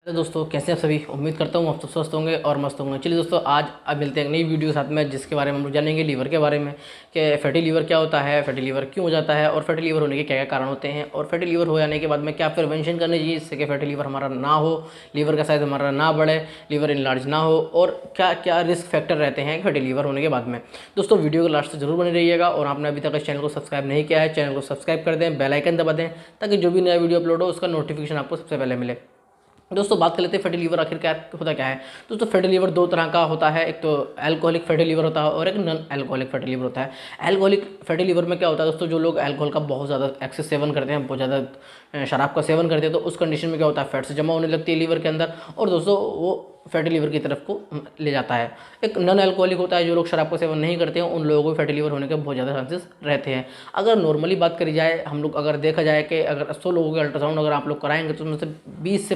तो दोस्तों कैसे हैं सभी। उम्मीद करता हूँ आप सब स्वस्थ होंगे और मस्त होंगे। चलिए दोस्तों, आज अब मिलते हैं एक नई वीडियो के साथ में, जिसके बारे में हम लोग जानेंगे लीवर के बारे में कि फैटी लीवर क्या होता है, फैटी लीवर क्यों हो जाता है और फैटी लीवर होने के क्या क्या कारण होते हैं, और फैटी लीवर हो जाने के बाद में क्या प्रिवेंशन करनी चाहिए जिससे कि फैटी लीवर हमारा ना हो, लीवर का साइज़ हमारा ना बढ़े, लीवर इनलार्ज ना हो, और क्या क्या रिस्क फैक्टर रहते हैं फैटी लीवर होने के बाद में। दोस्तों वीडियो को लास्ट से जरूर बने रहिएगा, और आपने अभी तक इस चैनल को सब्सक्राइब नहीं किया है, चैनल को सब्सक्राइब कर दें, बेल आइकन दबा दें, ताकि जो भी नया वीडियो अपलोड हो उसका नोटिफिकेशन आपको सबसे पहले मिले। दोस्तों बात कर लेते हैं फैटी लीवर आखिर क्या होता क्या है। दोस्तों फैटी लीवर दो तरह का होता है, एक तो अल्कोहलिक फैटी लीवर होता है और एक नॉन अल्कोहलिक फैटी लीवर होता है। अल्कोहलिक फैटी लीवर में क्या होता है दोस्तों, जो लोग अल्कोहल का बहुत ज़्यादा एक्सेस सेवन करते हैं, बहुत ज़्यादा शराब का सेवन करते हैं, तो उस कंडीशन में क्या होता है, फैट्स जमा होने लगती है लीवर के अंदर, और दोस्तों वो फैटी लीवर की तरफ को ले जाता है। एक नॉन अल्कोहलिक होता है, जो लोग शराब का सेवन नहीं करते हैं, उन लोगों को फैटी लीवर होने के बहुत ज़्यादा चांसेस रहते हैं। अगर नॉर्मली बात करी जाए, हम लोग अगर देखा जाए कि अगर 100 लोगों के अल्ट्रासाउंड अगर आप लोग कराएंगे, तो उनमें से 20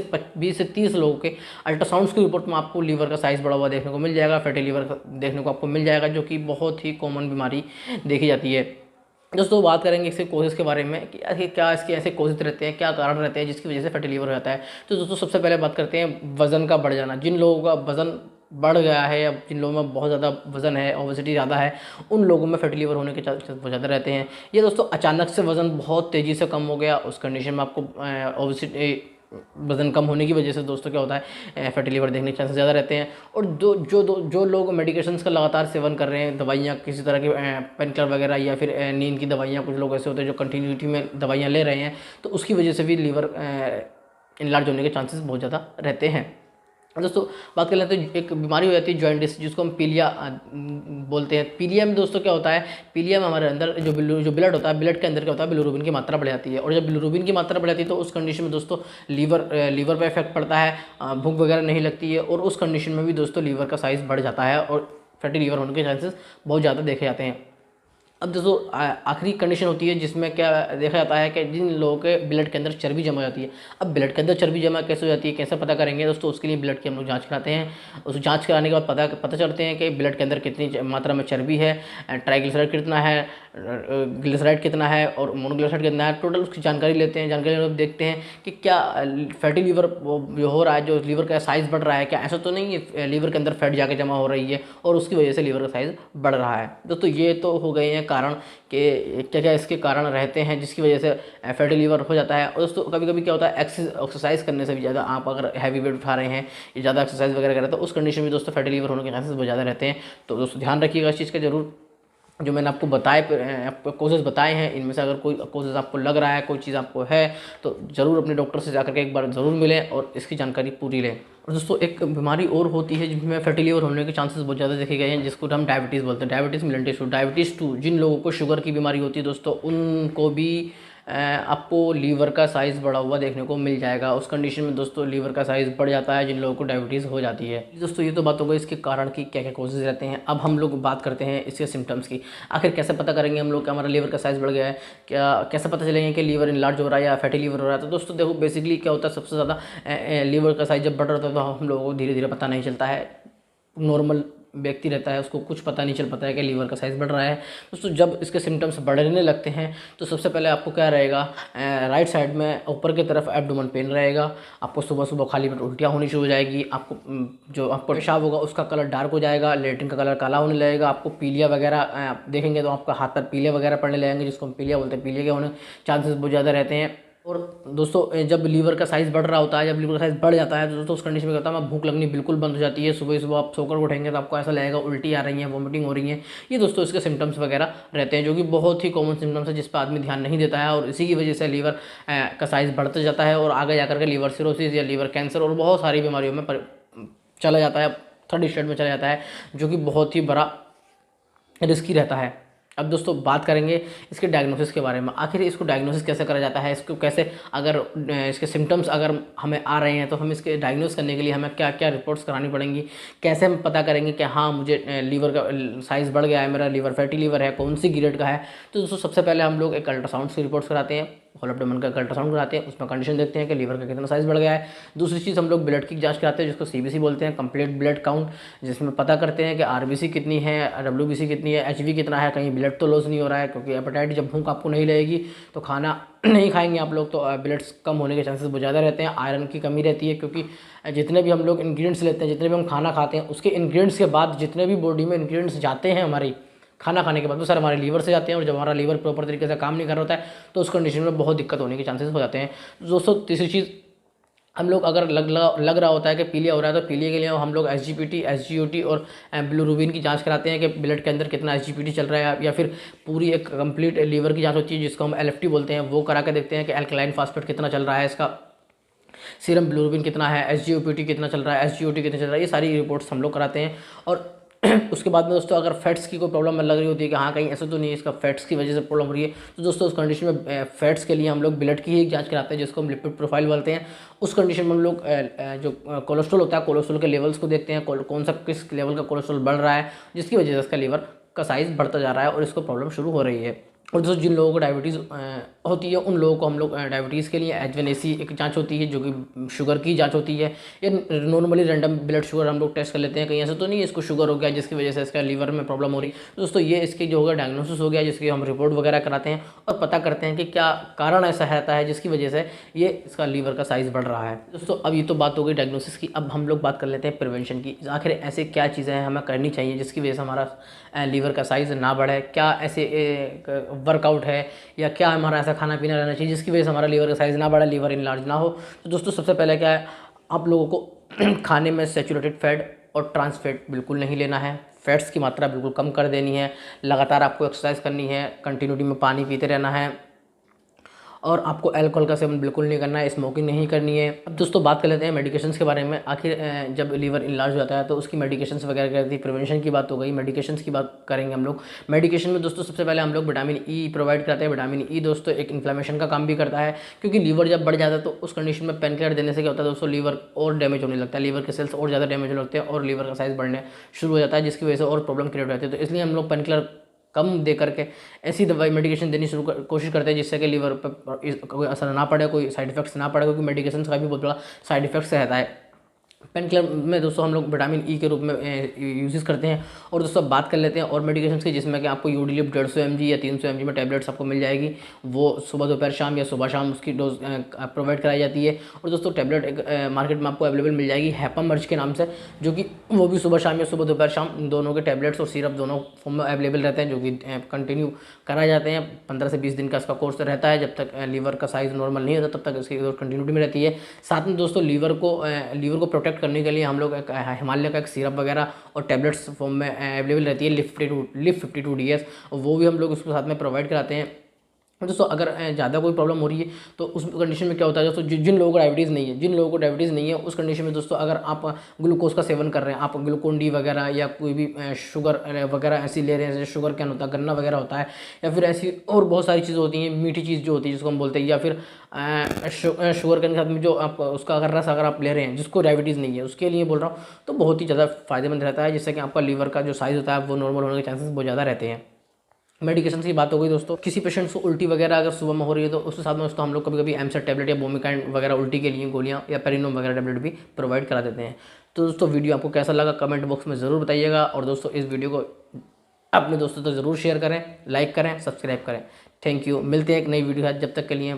से 30 लोगों के अल्ट्रासाउंड्स की रिपोर्ट में आपको लीवर का साइज़ बढ़ा हुआ देखने को मिल जाएगा, फैटी लीवर देखने को आपको मिल जाएगा, जो कि बहुत ही कॉमन बीमारी देखी जाती है। दोस्तों बात करेंगे इसके कोजेज़ के बारे में कि आखिर क्या इसके ऐसे कोजेज़ रहते हैं, क्या कारण रहते हैं जिसकी वजह से फैटी लीवर हो जाता है। तो दोस्तों सबसे पहले बात करते हैं वज़न का बढ़ जाना। जिन लोगों का वज़न बढ़ गया है या जिन लोगों में बहुत ज़्यादा वज़न है, ओबेसिटी ज़्यादा है, उन लोगों में फैटी लीवर होने के चांसेस बहुत ज़्यादा रहते हैं। ये दोस्तों अचानक से वज़न बहुत तेज़ी से कम हो गया, उस कंडीशन में आपको ओबेसिटी वज़न कम होने की वजह से दोस्तों क्या होता है, फैटी लीवर देखने के चांसेस ज़्यादा रहते हैं। और जो लोग मेडिकेशंस का लगातार सेवन कर रहे हैं, दवाइयाँ किसी तरह की पेन किलर वगैरह या फिर नींद की दवाइयाँ, कुछ लोग ऐसे होते हैं जो कंटिन्यूटी में दवाइयाँ ले रहे हैं, तो उसकी वजह से भी लीवर इनलार्ज होने के चांसेस बहुत ज़्यादा रहते हैं। दोस्तों बात कर लेते हैं, एक बीमारी हो जाती है जॉइंटिस, जिसको हम पीलिया बोलते हैं। पीलिया में दोस्तों क्या होता है, पीलिया में हमारे अंदर जो ब्लड होता है, ब्लड के अंदर क्या होता है, बिलिरुबिन की मात्रा बढ़ जाती है, और जब बिलिरुबिन की मात्रा बढ़ जाती है तो उस कंडीशन में दोस्तों लीवर पे इफेक्ट पड़ता है, भूख वगैरह नहीं लगती है, और उस कंडीशन में भी दोस्तों लीवर का साइज़ बढ़ जाता है और फैटी लीवर होने के चांसेस बहुत ज़्यादा देखे जाते हैं। अब दोस्तों आखिरी कंडीशन होती है जिसमें क्या देखा जाता है कि जिन लोगों के ब्लड के अंदर चर्बी जमा जाती है। अब ब्लड के अंदर चर्बी जमा कैसे हो जाती है, कैसे पता करेंगे दोस्तों, उसके लिए ब्लड की हम लोग जांच कराते हैं। उस जांच कराने के बाद पता चलते हैं कि ब्लड के अंदर कितनी मात्रा में चर्बी है, ट्राइग्लिसराइड कितना है, ग्लिसराइड कितना है और मोनोग्लिसराइड कितना है, टोटल उसकी जानकारी लेते हैं। जानकारी देखते हैं कि क्या फैटी लीवर जो हो रहा है, जो लीवर का साइज़ बढ़ रहा है, क्या ऐसा तो नहीं है लीवर के अंदर फैट जाके जमा हो रही है और उसकी वजह से लीवर का साइज़ बढ़ रहा है। दोस्तों ये तो हो गए हैं कारण कि क्या क्या इसके कारण रहते हैं जिसकी वजह से फैटी लीवर हो जाता है। और दोस्तों कभी कभी क्या होता है, एक्सरसाइज करने से भी ज़्यादा, आप अगर हैवी वेट उठा रहे हैं या ज़्यादा एक्सरसाइज वगैरह कर रहे हैं, तो उस कंडीशन में दोस्तों फैटी लीवर होने के चांसेस बहुत ज़्यादा रहते हैं। तो दोस्तों ध्यान रखिएगा इस चीज़ का जरूर। जो मैंने आपको आपको कोजेज़ बताए हैं, इनमें से अगर कोई कोजेज़ आपको लग रहा है, कोई चीज़ आपको है, तो ज़रूर अपने डॉक्टर से जाकर के एक बार ज़रूर मिलें और इसकी जानकारी पूरी लें। और दोस्तों एक बीमारी और होती है जिसमें फैटी लीवर होने के चांसेस बहुत ज़्यादा देखे गए हैं, जिसको हम डायबिटीज़ बोलते हैं, डायबिटीज़ मिलेंटस 2। डायबिटीज़ 2 जिन लोगों को शुगर की बीमारी होती है दोस्तों, उनको भी आपको लीवर का साइज़ बढ़ा हुआ देखने को मिल जाएगा। उस कंडीशन में दोस्तों लीवर का साइज़ बढ़ जाता है जिन लोगों को डायबिटीज़ हो जाती है। दोस्तों ये तो बात हो गई इसके कारण की क्या क्या कॉजेज़ रहते हैं। अब हम लोग बात करते हैं इसके सिम्टम्स की। आखिर कैसे पता करेंगे हम लोग कि हमारा लीवर का साइज़ बढ़ गया है, क्या कैसे पता चलेंगे कि लीवर इनलार्ज हो रहा है या फैटी लीवर हो रहा है। तो दोस्तों देखो बेसिकली क्या होता है, सबसे ज़्यादा लीवर का साइज़ जब बढ़ रहा है तो हम लोगों को धीरे धीरे पता नहीं चलता है। नॉर्मल व्यक्ति रहता है उसको कुछ पता नहीं चल पाता है कि लीवर का साइज़ बढ़ रहा है। दोस्तों जब इसके सिम्टम्स बढ़ने लगते हैं तो सबसे पहले आपको क्या रहेगा, राइट साइड में ऊपर की तरफ एब्डोमेन पेन रहेगा, आपको सुबह सुबह खाली पेट उल्टियाँ होनी शुरू हो जाएगी, आपको जो आपको पेशाब होगा उसका कलर डार्क हो जाएगा, लेट्रिन का कलर काला होने लगेगा, आपको पीलिया वगैरह देखेंगे तो आपका हाथ पर पीले वगैरह पड़ने लगेंगे, जिसको हम पीलिया बोलते हैं, पीलिया के होने चांसेस बहुत ज़्यादा रहते हैं। और दोस्तों जब लीवर का साइज़ बढ़ रहा होता है, जब लीवर का साइज़ बढ़ जाता है तो दोस्तों उस कंडीशन में क्या होता है, भूख लगनी बिल्कुल बंद हो जाती है। सुबह सुबह आप सोकर उठेंगे तो आपको ऐसा लगेगा उल्टी आ रही है, वोमिटिंग हो रही है। ये दोस्तों इसके सिम्टम्स वगैरह रहते हैं, जो कि बहुत ही कॉमन सिम्टम्स है जिस पर आदमी ध्यान नहीं देता है, और इसी की वजह से लीवर का साइज़ बढ़ते जाता है और आगे जाकर के लीवर सिरोसिस या लीवर कैंसर और बहुत सारी बीमारियों में चला जाता है, थर्ड स्टेज में चला जाता है, जो कि बहुत ही बड़ा रिस्की रहता है। अब दोस्तों बात करेंगे इसके डायग्नोसिस के बारे में। आखिर इसको डायग्नोसिस कैसे करा जाता है, इसको कैसे, अगर इसके सिम्टम्स अगर हमें आ रहे हैं तो हम इसके डायग्नोस करने के लिए हमें क्या क्या रिपोर्ट्स करानी पड़ेंगी, कैसे हम पता करेंगे कि हाँ मुझे लीवर का साइज़ बढ़ गया है, मेरा लीवर फैटी लीवर है, कौन सी ग्रेड का है। तो दोस्तों सबसे पहले हम लोग एक अल्ट्रासाउंड की रिपोर्ट्स कराते हैं। होल एब्डोमेन का अल्ट्रासाउंड कराते हैं, उसमें कंडीशन देखते हैं कि लीवर का कितना साइज़ बढ़ गया है। दूसरी चीज़ हम लोग ब्लड की जांच कराते हैं जिसको CBC बोलते हैं, कंप्लीट ब्लड काउंट, जिसमें पता करते हैं कि RBC कितनी है, WBC कितनी है, HB कितना है, कहीं ब्लड तो लॉस नहीं हो रहा है, क्योंकि एपेटाइट जब भूख आपको नहीं लगेगी तो खाना नहीं खाएंगे आप लोग तो ब्लड्स कम होने के चांसेस बहुत ज़्यादा रहते हैं। आयरन की कमी रहती है, क्योंकि जितने भी हम लोग इंग्रेडिएंट्स लेते हैं, जितने भी हम खाना खाते हैं, उसके इंग्रेडिएंट्स के बाद जितने भी बॉडी में इंग्रेडिएंट्स जाते हैं हमारी खाना खाने के बाद, वो सर हमारे लीवर से जाते हैं, और जब हमारा लीवर प्रॉपर तरीके से काम नहीं कर रहा होता है तो उस कंडीशन में बहुत दिक्कत होने के चांसेस हो जाते हैं। दोस्तों तीसरी चीज़, हम लोग अगर लग रहा होता है कि पीलिया हो रहा है तो पीलिया के लिए हम लोग SGPT, SGOT और बिलिरुबिन की जांच कराते हैं कि ब्लड के अंदर कितना SGPT चल रहा है, या फिर पूरी एक कंप्लीट लीवर की जांच होती है जिसको हम LFT बोलते हैं, वो करा के देखते हैं कि अल्कलाइन फास्फेट कितना चल रहा है, इसका सीरम बिलिरुबिन कितना है, SGOPT कितना चल रहा है, SGOT कितना चल रहा है, ये सारी रिपोर्ट्स हम लोग कराते हैं। और उसके बाद में दोस्तों अगर फैट्स की कोई प्रॉब्लम लग रही होती है कि हाँ कहीं ऐसा तो नहीं है इसका फैट्स की वजह से प्रॉब्लम हो रही है, तो दोस्तों उस कंडीशन में फैट्स के लिए हम लोग ब्लड की ही जांच कराते हैं जिसको हम लिपिड प्रोफाइल बोलते हैं। उस कंडीशन में हम लोग जो कोलेस्ट्रॉल होता है, कोलेस्ट्रॉल के लेवल्स को देखते हैं, कौन सा किस लेवल का कोलेस्ट्रॉल बढ़ रहा है, जिसकी वजह से इसका लीवर का साइज़ बढ़ता जा रहा है और इसको प्रॉब्लम शुरू हो रही है। और दोस्तों जिन लोगों को डायबिटीज़ होती है उन लोगों को हम लोग डायबिटीज़ के लिए H1AC एक जांच होती है जो कि शुगर की जांच होती है, या नॉर्मली रैंडम ब्लड शुगर हम लोग टेस्ट कर लेते हैं, कहीं ऐसा तो नहीं है इसको शुगर हो गया जिसकी वजह से इसका लीवर में प्रॉब्लम हो रही है। तो दोस्तों ये इसकी जो होगा डायग्नोसिस हो गया, जिसकी हम रिपोर्ट वगैरह कराते हैं और पता करते हैं कि क्या कारण ऐसा रहता है जिसकी वजह से ये इसका लीवर का साइज़ बढ़ रहा है। दोस्तों अब ये तो बात हो गई डायग्नोसिस की, अब हम लोग बात कर लेते हैं प्रिवेंशन की। आखिर ऐसे क्या चीज़ें हैं हमें करनी चाहिए जिसकी वजह से हमारा लीवर का साइज़ ना बढ़े, क्या ऐसे वर्कआउट है या क्या हमारा ऐसा खाना पीना रहना चाहिए जिसकी वजह से हमारा लीवर का साइज़ ना बढ़े, लीवर इनलार्ज ना हो। तो दोस्तों सबसे पहले क्या है, आप लोगों को खाने में सैचुरेटेड फैट और ट्रांस फैट बिल्कुल नहीं लेना है, फैट्स की मात्रा बिल्कुल कम कर देनी है, लगातार आपको एक्सरसाइज करनी है, कंटिन्यूटी में पानी पीते रहना है, और आपको अल्कोहल का सेवन बिल्कुल नहीं करना है, स्मोकिंग नहीं करनी है। अब दोस्तों बात कर लेते हैं मेडिकेशंस के बारे में। आखिर जब लीवर इनलार्ज हो जाता है तो उसकी मेडिकेशंस वगैरह करती है। प्रिवेंशन की बात हो गई, मेडिकेशंस की बात करेंगे हम लोग। मेडिकेशन में दोस्तों सबसे पहले हम लोग विटामिन E प्रोवाइड करते हैं। विटामिन E दोस्तों एक इन्फ्लेमेशन का काम भी करता है, क्योंकि लीवर जब बढ़ जाता है तो उस कंडीशन में पेन किलर देने से क्या होता है दोस्तों, लीवर और डैमेज होने लगता है, लीवर के सेल्स और ज़्यादा डैमेज होने लगते हैं और लीवर का साइज़ बढ़ने शुरू हो जाता है, जिसकी वजह से और प्रॉब्लम क्रिएट हो जाती है। तो इसलिए हम लोग पेन किलर कम दे करके ऐसी दवाई मेडिकेशन देनी कोशिश करते हैं जिससे कि लीवर पर कोई असर ना पड़े, कोई साइड इफेक्ट्स ना पड़े, क्योंकि मेडिकेशन का भी बहुत बड़ा साइड इफेक्ट्स रहता है। पेन किलर में दोस्तों हम लोग विटामिन E के रूप में यूज़ करते हैं। और दोस्तों बात कर लेते हैं और मेडिकेशन की, जिसमें कि आपको यूडिलिप 150 mg या 300 mg में टैबलेट्स आपको मिल जाएगी, वो सुबह दोपहर शाम या सुबह शाम उसकी डोज प्रोवाइड कराई जाती है। और दोस्तों टैबलेट एक मार्केट में आपको अवेलेबल मिल जाएगी हैपामर्ज के नाम से, जो कि वो भी सुबह शाम या सुबह दोपहर शाम दोनों के टैबलेट्स और सिरप दोनों फॉर्म में अवेलेबल रहते हैं, जो कि कंटिन्यू कराए जाते हैं। 15 से 20 दिन का इसका कोर्स रहता है, जब तक लीवर का साइज़ नॉर्मल नहीं होता तब तक इसकी कंटिन्यूटी में रहती है। साथ में दोस्तों लीवर को प्रोटेक्ट करने के लिए हम लोग हिमालय का एक सिरप वगैरह और टैबलेट्स फॉर्म में अवेलेबल रहती है, लिव 52 DS, वो भी हम लोग उसके साथ में प्रोवाइड कराते हैं। दोस्तों अगर ज़्यादा कोई प्रॉब्लम हो रही है तो उस कंडीशन में क्या होता है दोस्तों, जिन लोगों को डायबिटीज़ नहीं है उस कंडीशन में दोस्तों अगर आप ग्लूकोज का सेवन कर रहे हैं, आप ग्लूकोन डी वगैरह या कोई भी शुगर वगैरह ऐसी ले रहे हैं, जैसे शुगर कैन होता है, गन्ना वगैरह होता है, या फिर ऐसी और बहुत सारी चीज़ें होती हैं, मीठी चीज़ जो होती है जिसको हम बोलते हैं, या फिर शुगर कैन के साथ में जो आप उसका अगर रस अगर आप ले रहे हैं जिसको डायबिटीज़ नहीं है, उसके लिए बोल रहा हूँ, तो बहुत ही ज़्यादा फायदेमंद रहता है, जिससे कि आपका लीवर का जो साइज़ होता है वो नॉर्मल होने के चांसेस बहुत ज़्यादा रहते हैं। मेडिकेशन की बात हो गई दोस्तों, किसी पेशेंट्स को उल्टी वगैरह अगर सुबह में हो रही है तो उसके साथ में दोस्तों हम लोग कभी कभी एमसेट टैबलेट या बोमिकाइन वगैरह उल्टी के लिए गोलियां या पेरिनोम वगैरह टैबलेट भी प्रोवाइड करा देते हैं। तो दोस्तों वीडियो आपको कैसा लगा कमेंट बॉक्स में ज़रूर बताइएगा, और दोस्तों इस वीडियो को अपने दोस्तों तक ज़रूर शेयर करें, लाइक करें, सब्सक्राइब करें। थैंक यू, मिलते हैं एक नई वीडियो है, जब तक के लिए